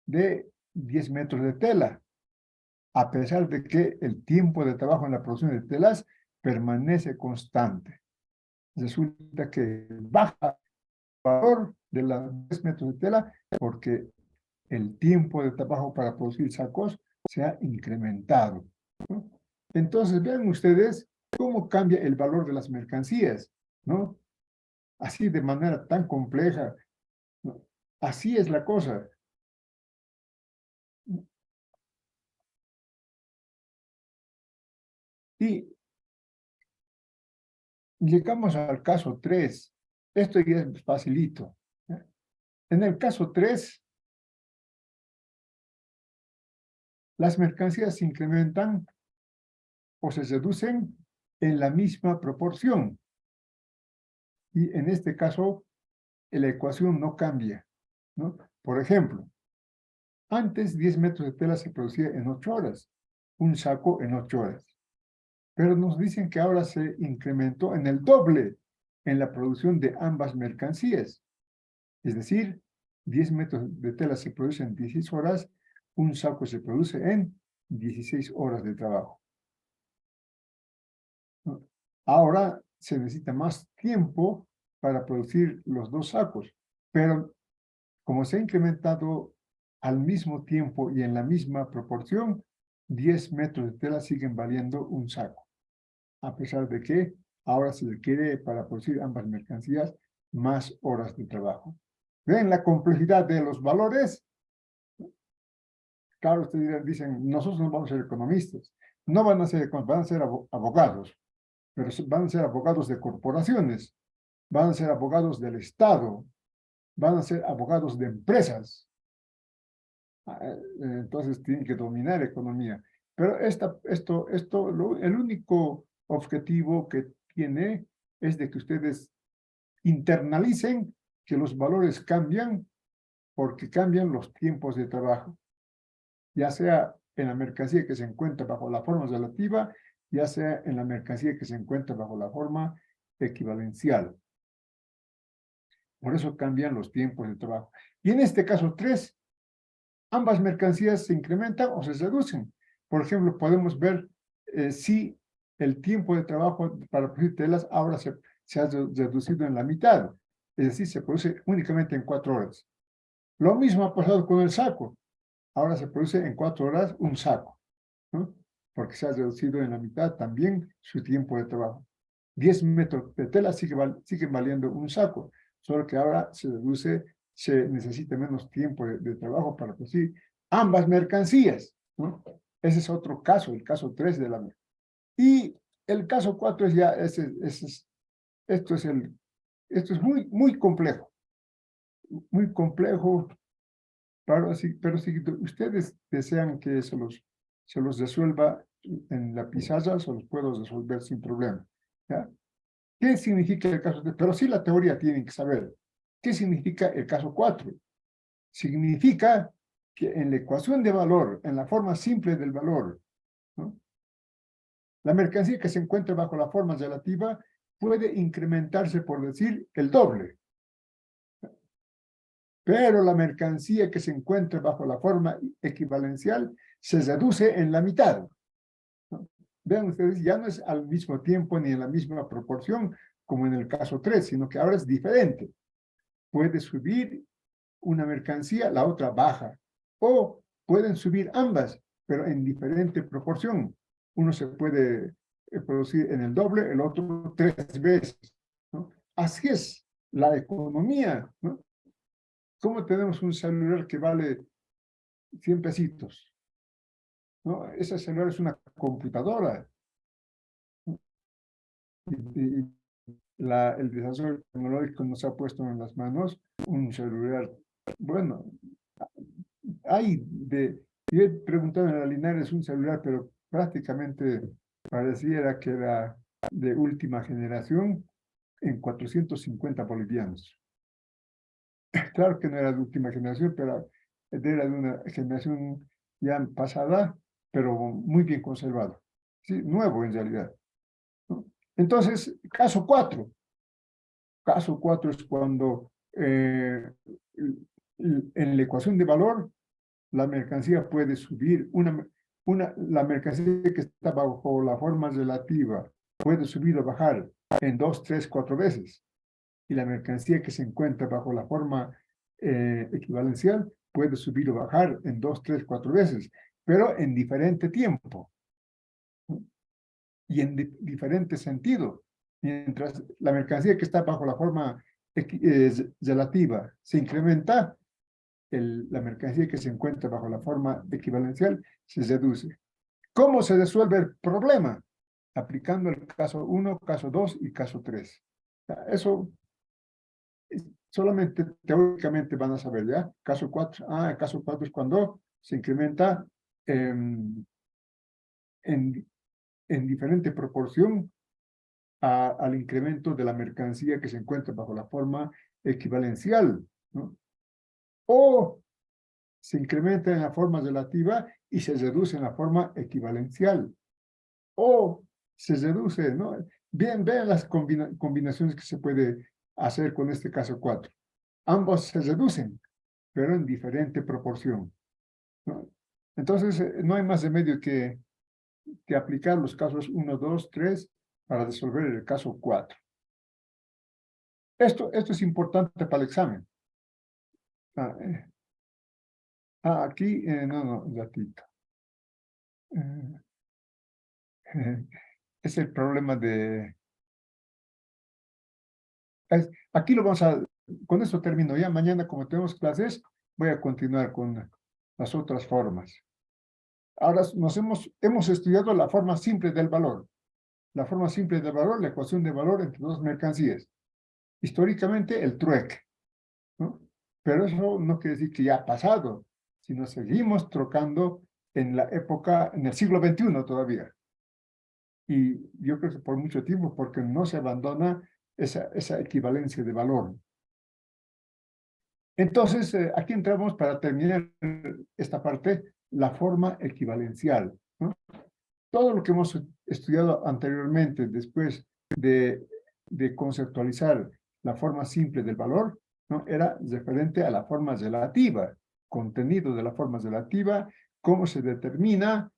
S1: de 10 metros de tela, a pesar de que el tiempo de trabajo en la producción de telas permanece constante. Resulta que baja el valor de los 10 metros de tela porque el tiempo de trabajo para producir sacos se ha incrementado, ¿no? Entonces, vean ustedes cómo cambia el valor de las mercancías, ¿no? Así de manera tan compleja, ¿no? Así es la cosa. Y llegamos al caso 3. Esto ya es facilito, ¿eh? En el caso 3, las mercancías se incrementan o se reducen en la misma proporción. Y en este caso, la ecuación no cambia, ¿no? Por ejemplo, antes 10 metros de tela se producía en 8 horas, un saco en 8 horas. Pero nos dicen que ahora se incrementó en el doble en la producción de ambas mercancías. Es decir, 10 metros de tela se produce en 16 horas, un saco se produce en 16 horas de trabajo, ¿no? Ahora se necesita más tiempo para producir los dos sacos, pero como se ha incrementado al mismo tiempo y en la misma proporción, 10 metros de tela siguen valiendo un saco, a pesar de que ahora se requiere para producir ambas mercancías más horas de trabajo. ¿Ven la complejidad de los valores? Claro, ustedes dicen, nosotros no vamos a ser economistas, no van a ser economistas, van a ser abogados, pero van a ser abogados de corporaciones, van a ser abogados del Estado, van a ser abogados de empresas. Entonces tienen que dominar economía. Pero el único objetivo que tiene es de que ustedes internalicen que los valores cambian porque cambian los tiempos de trabajo, ya sea en la mercancía que se encuentra bajo la forma relativa, ya sea en la mercancía que se encuentra bajo la forma equivalencial. Por eso cambian los tiempos de trabajo. Y en este caso 3, ambas mercancías se incrementan o se reducen. Por ejemplo, podemos ver si el tiempo de trabajo para producir telas ahora se ha reducido en la mitad, es decir, se produce únicamente en 4 horas. Lo mismo ha pasado con el saco. Ahora se produce en 4 horas un saco, ¿no? Porque se ha reducido en la mitad también su tiempo de trabajo. 10 metros de tela siguen valiendo un saco, solo que ahora se reduce, se necesita menos tiempo de trabajo para producir ambas mercancías, ¿no? Ese es otro caso, el caso 3 de la... Y el caso 4 es ya, esto es muy complejo, pero si ustedes desean que se los resuelva en la pizarra, se los puedo resolver sin problema, ¿ya? ¿Qué significa el caso 3? Pero sí la teoría tienen que saber. ¿Qué significa el caso 4? Significa que en la ecuación de valor, en la forma simple del valor, ¿no? La mercancía que se encuentra bajo la forma relativa puede incrementarse, por decir, el doble. Pero la mercancía que se encuentra bajo la forma equivalencial se reduce en la mitad, ¿no? Vean ustedes, ya no es al mismo tiempo ni en la misma proporción como en el caso 3, sino que ahora es diferente. Puede subir una mercancía, la otra baja. O pueden subir ambas, pero en diferente proporción. Uno se puede producir en el doble, el otro 3 veces, ¿no? Así es la economía, ¿no? ¿Cómo tenemos un celular que vale 100 pesitos? ¿No? Ese celular es una computadora. Y el desarrollo tecnológico nos ha puesto en las manos un celular. Bueno, yo he preguntado en la Linares un celular, pero prácticamente pareciera que era de última generación en 450 bolivianos. Claro que no era de última generación, pero era de una generación ya pasada, pero muy bien conservado. Sí, nuevo en realidad, ¿no? Entonces, caso 4. Caso 4 es cuando en la ecuación de valor la mercancía puede subir, la mercancía que está bajo la forma relativa puede subir o bajar en 2, 3, 4 veces. Y la mercancía que se encuentra bajo la forma equivalencial puede subir o bajar en 2, 3, 4 veces, pero en diferente tiempo, ¿no? Y en diferente sentido. Mientras la mercancía que está bajo la forma relativa se incrementa, la mercancía que se encuentra bajo la forma equivalencial se reduce. ¿Cómo se resuelve el problema? Aplicando el caso 1, caso 2 y caso 3. Eso solamente teóricamente van a saber, ¿ya? Caso 4, el caso 4 es cuando se incrementa en, en diferente proporción al incremento de la mercancía que se encuentra bajo la forma equivalencial, ¿no? O se incrementa en la forma relativa y se reduce en la forma equivalencial. O se reduce, ¿no? Bien, vean las combinaciones que se puede hacer con este caso 4. Ambos se reducen, pero en diferente proporción, ¿no? Entonces, no hay más remedio que aplicar los casos 1, 2, 3 para resolver el caso 4. Esto es importante para el examen. Aquí, no, un ratito. Es el problema de... Aquí lo vamos a... Con esto termino ya. Mañana, como tenemos clases, voy a continuar con las otras formas. Ahora hemos estudiado la forma simple del valor. La forma simple del valor, la ecuación de valor entre dos mercancías. Históricamente, el trueque, ¿no? Pero eso no quiere decir que ya ha pasado, sino seguimos trocando en la época, en el siglo XXI todavía. Y yo creo que por mucho tiempo, porque no se abandona esa equivalencia de valor. Entonces, aquí entramos para terminar esta parte, la forma equivalencial, ¿no? Todo lo que hemos estudiado anteriormente, después de conceptualizar la forma simple del valor, ¿no? Era referente a la forma relativa, contenido de la forma relativa, cómo se determina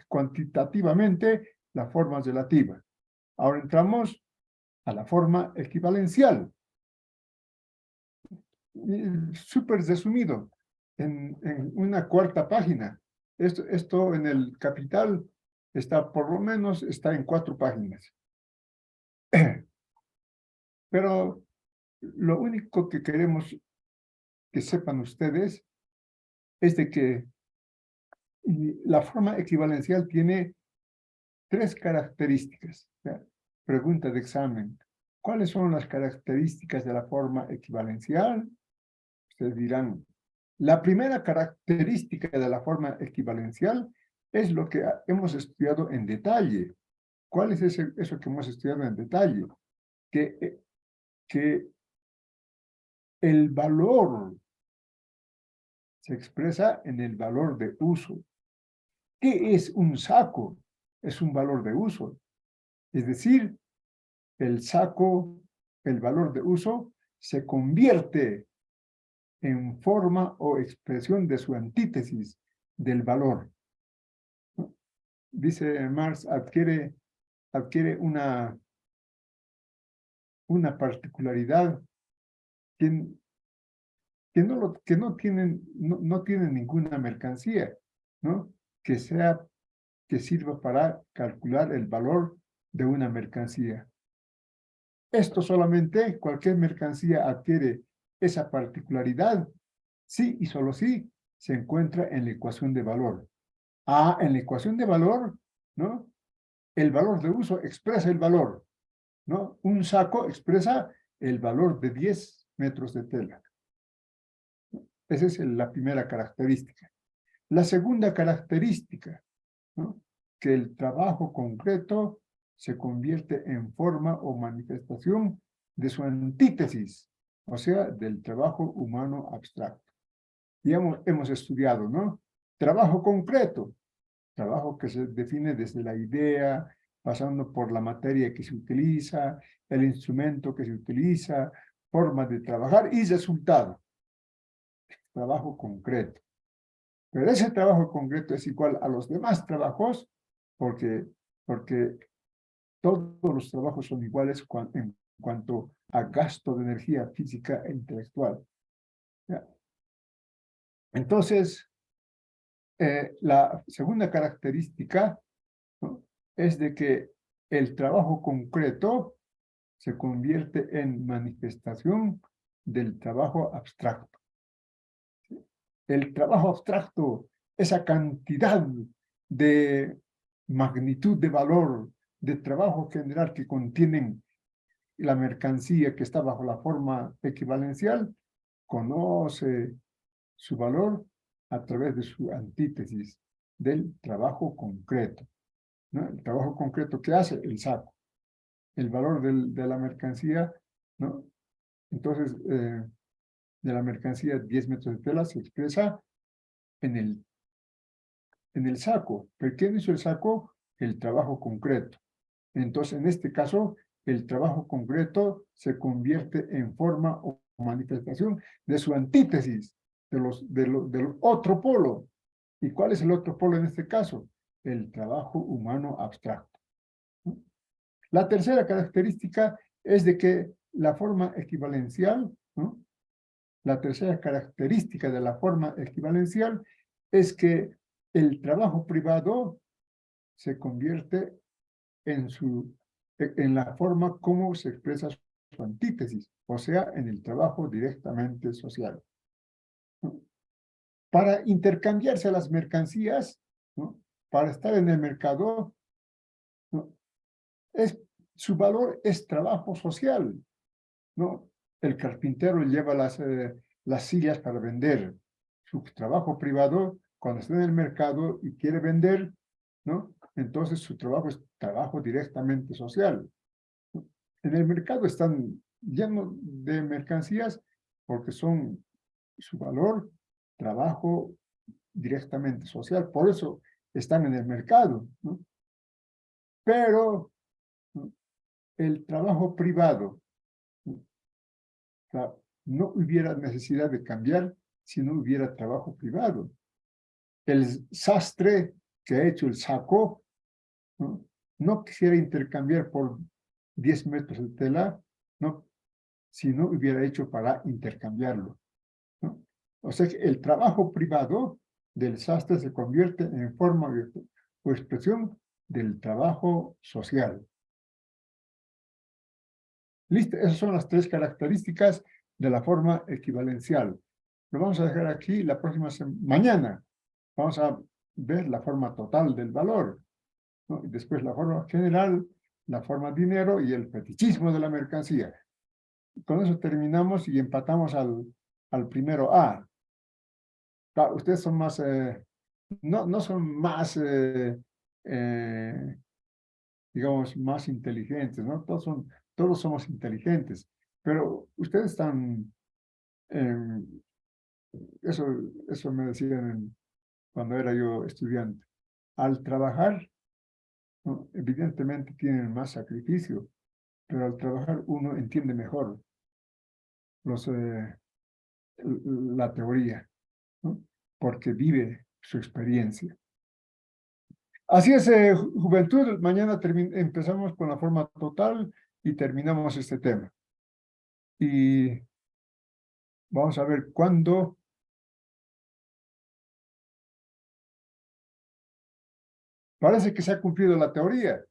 S1: cuantitativamente la forma relativa. Ahora entramos a la forma equivalencial. Súper resumido, en una cuarta página. Esto en el Capital está, por lo menos, está en 4 páginas. Pero lo único que queremos que sepan ustedes es de que la forma equivalencial tiene 3 características. ¿Ya? Pregunta de examen. ¿Cuáles son las características de la forma equivalencial? Ustedes dirán, la primera característica de la forma equivalencial es lo que hemos estudiado en detalle, ¿Cuál es eso que hemos estudiado en detalle? Que el valor se expresa en el valor de uso. ¿Qué es un saco? Es un valor de uso. Es decir, el saco, el valor de uso, se convierte en forma o expresión de su antítesis del valor. ¿No? Dice Marx, adquiere una particularidad que, no tienen ninguna mercancía, ¿no? Que sirva para calcular el valor de una mercancía. Esto solamente, cualquier mercancía adquiere esa particularidad, sí y solo sí se encuentra en la ecuación de valor. En la ecuación de valor, ¿no? El valor de uso expresa el valor, ¿no? Un saco expresa el valor de 10 metros de tela. Esa es la primera característica. La segunda característica, ¿no? Que el trabajo concreto se convierte en forma o manifestación de su antítesis, o sea, del trabajo humano abstracto. Y hemos estudiado, ¿no? Trabajo concreto, trabajo que se define desde la idea, pasando por la materia que se utiliza, el instrumento que se utiliza, forma de trabajar y resultado. Trabajo concreto. Pero ese trabajo concreto es igual a los demás trabajos porque todos los trabajos son iguales en cuanto a gasto de energía física e intelectual. ¿Ya? Entonces, la segunda característica, ¿no? Es de que el trabajo concreto se convierte en manifestación del trabajo abstracto. El trabajo abstracto, esa cantidad de magnitud de valor, de trabajo general que contienen la mercancía que está bajo la forma equivalencial, conoce su valor a través de su antítesis del trabajo concreto, ¿no? El trabajo concreto que hace el saco, el valor de la mercancía, ¿no? Entonces, de la mercancía 10 metros de tela se expresa en el saco. ¿Pero qué hizo el saco? El trabajo concreto. Entonces, en este caso, el trabajo concreto se convierte en forma o manifestación de su antítesis, del otro polo. ¿Y cuál es el otro polo en este caso? El trabajo humano abstracto. La tercera característica es de que la forma equivalencial, ¿no? La tercera característica de la forma equivalencial es que el trabajo privado se convierte en la forma como se expresa su antítesis, o sea, en el trabajo directamente social. ¿No? Para intercambiarse las mercancías, ¿no? Para estar en el mercado, ¿no? Su valor es trabajo social, ¿no? El carpintero lleva las sillas para vender. Su trabajo privado, cuando está en el mercado y quiere vender, ¿no? Entonces su trabajo es trabajo directamente social. En el mercado están llenos de mercancías porque son su valor, trabajo directamente social. Por eso están en el mercado, ¿no? Pero, ¿no? El trabajo privado, ¿no? O sea, no hubiera necesidad de cambiar si no hubiera trabajo privado. El sastre que ha hecho el saco, ¿no? No quisiera intercambiar por 10 metros de tela, ¿no? Si no hubiera hecho para intercambiarlo, ¿no? O sea que el trabajo privado del sastre se convierte en forma o expresión del trabajo social. Listo, esas son las tres características de la forma equivalencial. Lo vamos a dejar aquí la próxima mañana. Vamos a ver la forma total del valor, ¿no? Y después la forma general, la forma dinero y el fetichismo de la mercancía. Con eso terminamos y empatamos al primero A. Claro, ustedes son más, no son más, digamos, más inteligentes, ¿no? Todos somos inteligentes, pero ustedes están, en- eso, eso me decían cuando era yo estudiante. Al trabajar, ¿no? Evidentemente tienen más sacrificio, pero al trabajar uno entiende mejor los, la teoría, ¿no? Porque vive su experiencia. Así es, juventud, mañana empezamos con la forma total y terminamos este tema. Y vamos a ver cuándo. Parece que se ha cumplido la teoría.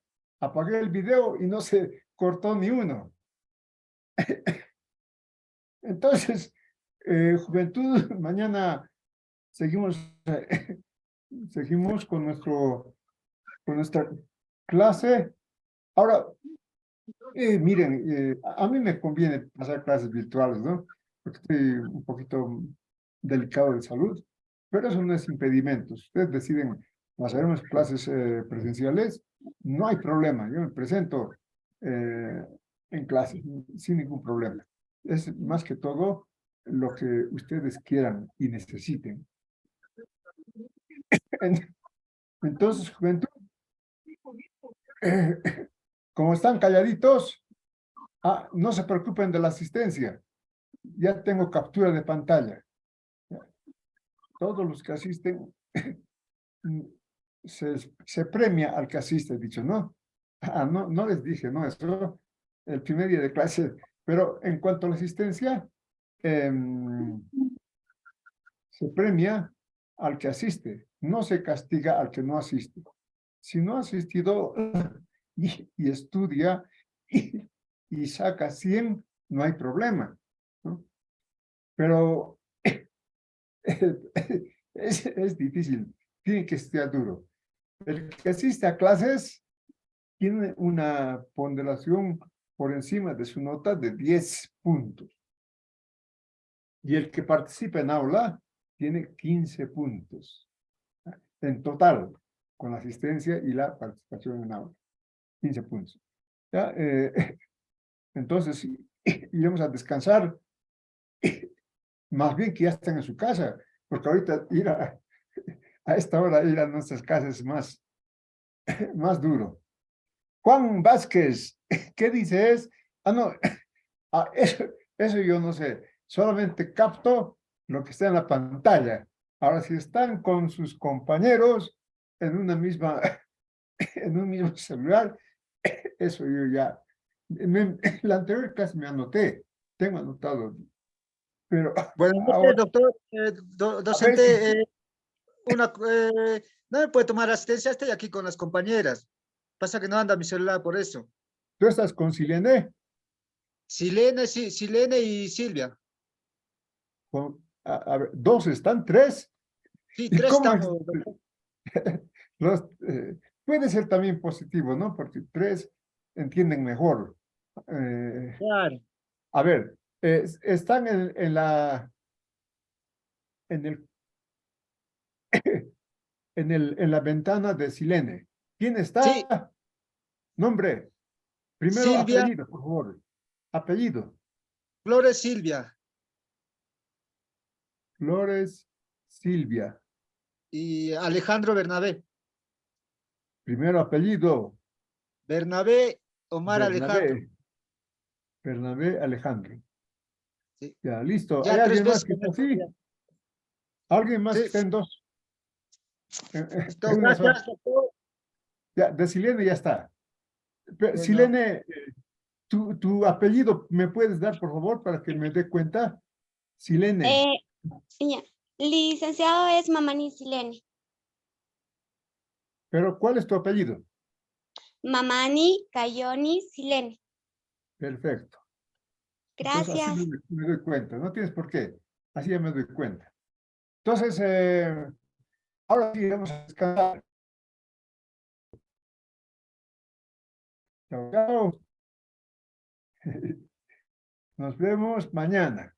S1: Apagué el video y no se cortó ni uno. Entonces, juventud, mañana seguimos, seguimos con nuestra clase. Ahora, miren, a mí me conviene hacer clases virtuales, ¿no? Porque estoy un poquito delicado de salud, pero eso no es impedimento. Si ustedes deciden hacer unas clases presenciales, no hay problema. Yo me presento eh, en clases sin ningún problema. Es más que todo lo que ustedes quieran y necesiten. Entonces, juventud, eh, como están calladitos, no se preocupen de la asistencia. Ya tengo captura de pantalla. Todos los que asisten, se premia al que asiste, dicho, ¿no? No, no les dije, ¿no? Eso el primer día de clase. Pero en cuanto a la asistencia, se premia al que asiste, no se castiga al que no asiste. Si no ha asistido y estudia y saca 100, no hay problema, ¿no? Pero es difícil, tiene que estudiar duro. El que asiste a clases tiene una ponderación por encima de su nota de 10 puntos. Y el que participa en aula tiene 15 puntos. En total, con la asistencia y la participación en aula. 15 puntos. ¿Ya? Entonces, iremos a descansar. Más bien que ya están en su casa, porque ahorita ir a esta hora ir a nuestras casas es más duro. Juan Vázquez, ¿qué dices? No, eso yo no sé, solamente capto lo que está en la pantalla. Ahora, si están con sus compañeros en una misma, en un mismo celular, eso yo ya, en la anterior clase me anoté, tengo anotado, pero
S3: Buenas noches,
S1: ahora,
S3: doctor,
S1: a ver si
S3: docente. No me puede tomar asistencia, estoy aquí con las compañeras. Pasa que no anda mi celular por eso.
S1: tú estás con Silene,
S3: Silene, sí, Silene y Silvia.
S1: a ver, dos están, tres,
S3: Sí,
S1: ¿y
S3: tres
S1: cómo es?
S3: estamos, doctor.
S1: Los, puede ser también positivo, ¿no? Porque tres entienden mejor. Eh,
S3: Claro.
S1: a ver, están en el, en la ventana de Silene. ¿Quién
S3: Sí,
S1: está? Nombre. Primero
S3: Silvia,
S1: apellido, por favor. Apellido.
S3: Flores Silvia
S1: Flores Silvia.
S3: y Alejandro Bernabé.
S1: Primero apellido.
S3: Bernabé, Omar Alejandro.
S1: Bernabé. Bernabé Alejandro.
S3: Sí.
S1: Ya, listo. ¿Hay
S3: Ya tres
S1: alguien más
S3: veces
S1: que
S3: que me
S1: está
S3: toca.
S1: así? ¿Alguien más
S3: Sí,
S1: que está en dos?
S3: listo,
S1: En una sola.
S3: gracias, doctor.
S1: Ya, de Silene ya está.
S3: Bueno,
S1: Silene, tu apellido, ¿me puedes dar, por favor, para que me dé cuenta? Silene.
S4: Eh, ya. Licenciado es Mamani Silene.
S1: Pero, ¿cuál es tu apellido?
S4: Mamani Cayoni Silene.
S1: Perfecto. Entonces, así
S4: Gracias.
S1: me doy cuenta. No tienes por qué. Así ya me doy cuenta. Entonces, ahora sí, vamos a descansar. Chao, chao. Nos vemos mañana.